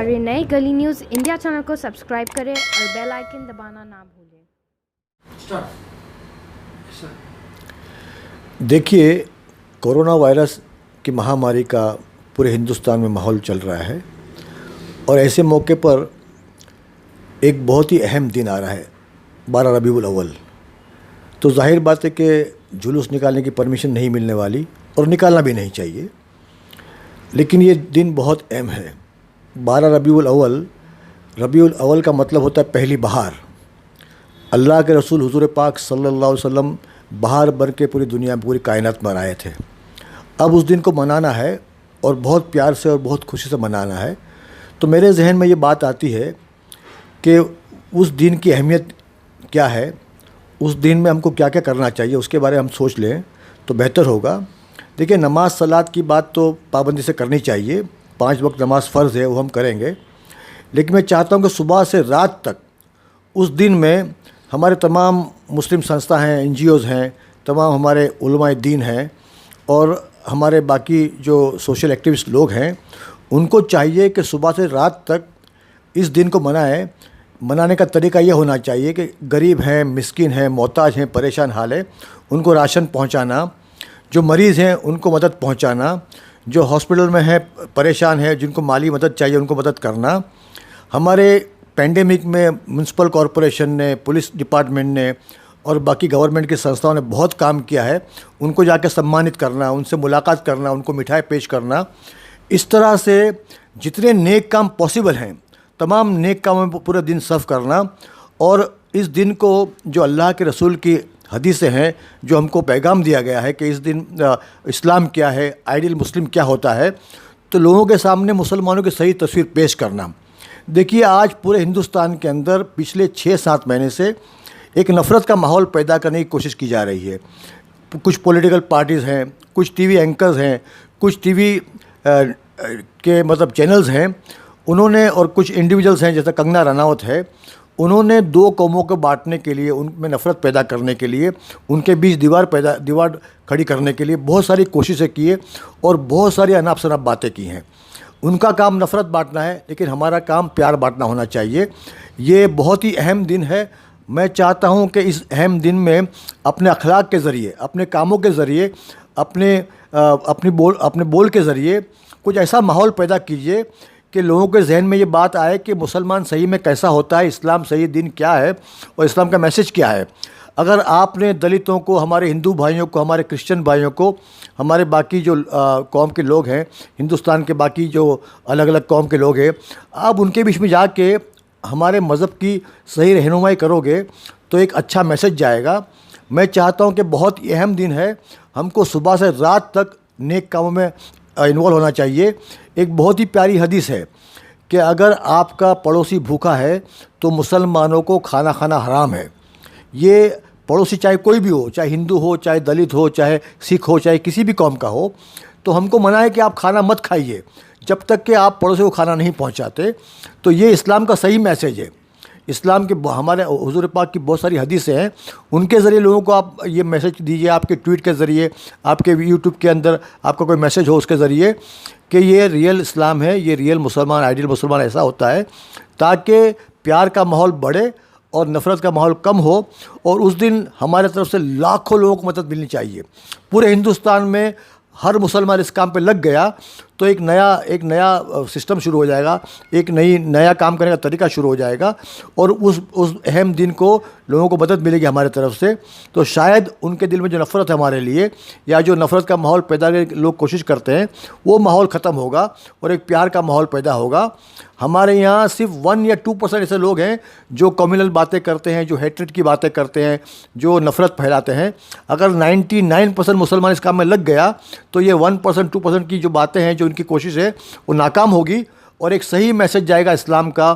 हमारे नए गली न्यूज़ इंडिया चैनल को सब्सक्राइब करें और बेल आइकन दबाना ना भूलें। देखिए, कोरोना वायरस की महामारी का पूरे हिंदुस्तान में माहौल चल रहा है और ऐसे मौके पर एक बहुत ही अहम दिन आ रहा है, 12 रबीउल अव्वल। तो जाहिर बात है कि जुलूस निकालने की परमिशन नहीं मिलने वाली और निकालना भी नहीं चाहिए, लेकिन ये दिन बहुत अहम है। 12 रबीउल अव्वल, रबीउल अव्वल का मतलब होता है पहली बहार। अल्लाह के रसूल हुजूर पाक सल्लल्लाहु अलैहि वसल्लम बहार बन के पूरी दुनिया में, पूरी कायनात में आए थे। अब उस दिन को मनाना है और बहुत प्यार से और बहुत खुशी से मनाना है। तो मेरे जहन में ये बात आती है कि उस दिन की अहमियत क्या है, उस दिन में हमको क्या क्या करना चाहिए, उसके बारे में हम सोच लें तो बेहतर होगा। देखिए, नमाज सलात की बात तो पाबंदी से करनी चाहिए, 5 वक्त नमाज फ़र्ज़ है, वो हम करेंगे। लेकिन मैं चाहता हूँ कि सुबह से रात तक उस दिन में हमारे तमाम मुस्लिम संस्था हैं, NGOs हैं, तमाम हमारे उलमाए दीन हैं और हमारे बाकी जो सोशल एक्टिविस्ट लोग हैं, उनको चाहिए कि सुबह से रात तक इस दिन को मनाएं। मनाने का तरीका ये होना चाहिए कि गरीब हैं, मिस्किन हैं, मोहताज हैं, परेशान हाल है, उनको राशन पहुंचाना, जो मरीज़ हैं उनको मदद पहुंचाना, जो हॉस्पिटल में हैं परेशान हैं, जिनको माली मदद चाहिए उनको मदद करना। हमारे पेंडेमिक में म्यूनसिपल कॉरपोरेशन ने, पुलिस डिपार्टमेंट ने और बाकी गवर्नमेंट की संस्थाओं ने बहुत काम किया है, उनको जाके सम्मानित करना, उनसे मुलाकात करना, उनको मिठाई पेश करना। इस तरह से जितने नेक काम पॉसिबल हैं, तमाम नेक कामों में पूरे दिन सर्व करना। और इस दिन को जो अल्लाह के रसूल की हदीसें हैं, जो हमको पैगाम दिया गया है कि इस दिन इस्लाम क्या है, आइडियल मुस्लिम क्या होता है, तो लोगों के सामने मुसलमानों की सही तस्वीर पेश करना। देखिए, आज पूरे हिंदुस्तान के अंदर पिछले 6-7 महीने से एक नफ़रत का माहौल पैदा करने की कोशिश की जा रही है। कुछ पॉलिटिकल पार्टीज़ हैं, कुछ टीवी एंकर्स हैं, कुछ टीवी के मतलब चैनल्स हैं, उन्होंने, और कुछ इंडिविजुअल्स हैं जैसे कंगना रनावत है, उन्होंने 2 कौमों को बांटने के लिए, उनमें नफ़रत पैदा करने के लिए, उनके बीच दीवार खड़ी करने के लिए बहुत सारी कोशिशें की है और बहुत सारी अनाप शनाप बातें की हैं। उनका काम नफ़रत बांटना है, लेकिन हमारा काम प्यार बांटना होना चाहिए। ये बहुत ही अहम दिन है। मैं चाहता हूं कि इस अहम दिन में अपने अखलाक के ज़रिए, अपने कामों के ज़रिए, अपने बोल के ज़रिए कुछ ऐसा माहौल पैदा कीजिए कि लोगों के जहन में ये बात आए कि मुसलमान सही में कैसा होता है, इस्लाम सही दिन क्या है और इस्लाम का मैसेज क्या है। अगर आपने दलितों को, हमारे हिंदू भाइयों को, हमारे क्रिश्चियन भाइयों को, हमारे बाकी जो कौम के लोग हैं, हिंदुस्तान के बाकी जो अलग अलग कौम के लोग हैं, आप उनके बीच में जाके हमारे मज़हब की सही रहनुमाई करोगे तो एक अच्छा मैसेज जाएगा। मैं चाहता हूं कि बहुत अहम दिन है, हमको सुबह से रात तक नेक कामों में इन्वॉल्व होना चाहिए। एक बहुत ही प्यारी हदीस है कि अगर आपका पड़ोसी भूखा है तो मुसलमानों को खाना खाना हराम है। ये पड़ोसी चाहे कोई भी हो, चाहे हिंदू हो, चाहे दलित हो, चाहे सिख हो, चाहे किसी भी कौम का हो, तो हमको मना है कि आप खाना मत खाइए जब तक कि आप पड़ोसी को खाना नहीं पहुंचाते। तो ये इस्लाम का सही मैसेज है। इस्लाम के, हमारे हुजूर पाक की बहुत सारी हदीसें हैं, उनके ज़रिए लोगों को आप ये मैसेज दीजिए, आपके ट्वीट के ज़रिए, आपके यूट्यूब के अंदर आपका कोई मैसेज हो उसके ज़रिए कि ये रियल इस्लाम है, ये रियल मुसलमान, आइडियल मुसलमान ऐसा होता है, ताकि प्यार का माहौल बढ़े और नफ़रत का माहौल कम हो। और उस दिन हमारे तरफ से लाखों लोगों को मदद मिलनी चाहिए। पूरे हिंदुस्तान में हर मुसलमान इस काम पे लग गया तो एक नया सिस्टम शुरू हो जाएगा, एक नया काम करने का तरीका शुरू हो जाएगा और उस अहम दिन को लोगों को मदद मिलेगी हमारे तरफ से। तो शायद उनके दिल में जो नफ़रत है हमारे लिए, या जो नफ़रत का माहौल पैदा करने के लोग कोशिश करते हैं, वो माहौल ख़त्म होगा और एक प्यार का माहौल पैदा होगा। हमारे यहाँ सिर्फ 1 या 2% ऐसे लोग हैं जो कम्युनल बातें करते हैं, जो हेट्रेड की बातें करते हैं, जो नफ़रत फैलाते हैं। अगर 99% मुसलमान इस काम में लग गया तो ये 1% 2% की जो बातें हैं, जो उनकी कोशिश है, वो नाकाम होगी और एक सही मैसेज जाएगा इस्लाम का,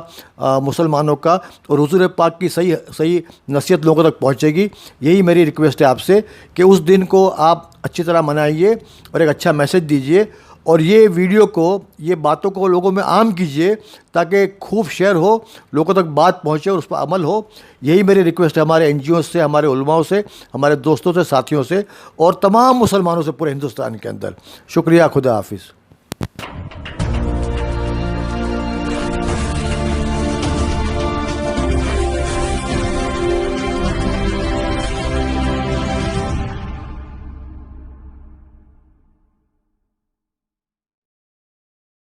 मुसलमानों का, और हुजूर पाक की सही नसीहत लोगों तक पहुंचेगी। यही मेरी रिक्वेस्ट है आपसे कि उस दिन को आप अच्छी तरह मनाइए और एक अच्छा मैसेज दीजिए और ये वीडियो को, ये बातों को लोगों में आम कीजिए ताकि खूब शेयर हो, लोगों तक बात पहुंचे और उस पर अमल हो। यही मेरी रिक्वेस्ट है हमारे NGO से, हमारे उलमाओं से, हमारे दोस्तों से, साथियों से और तमाम मुसलमानों से पूरे हिंदुस्तान के अंदर। शुक्रिया, खुदा हाफिज़।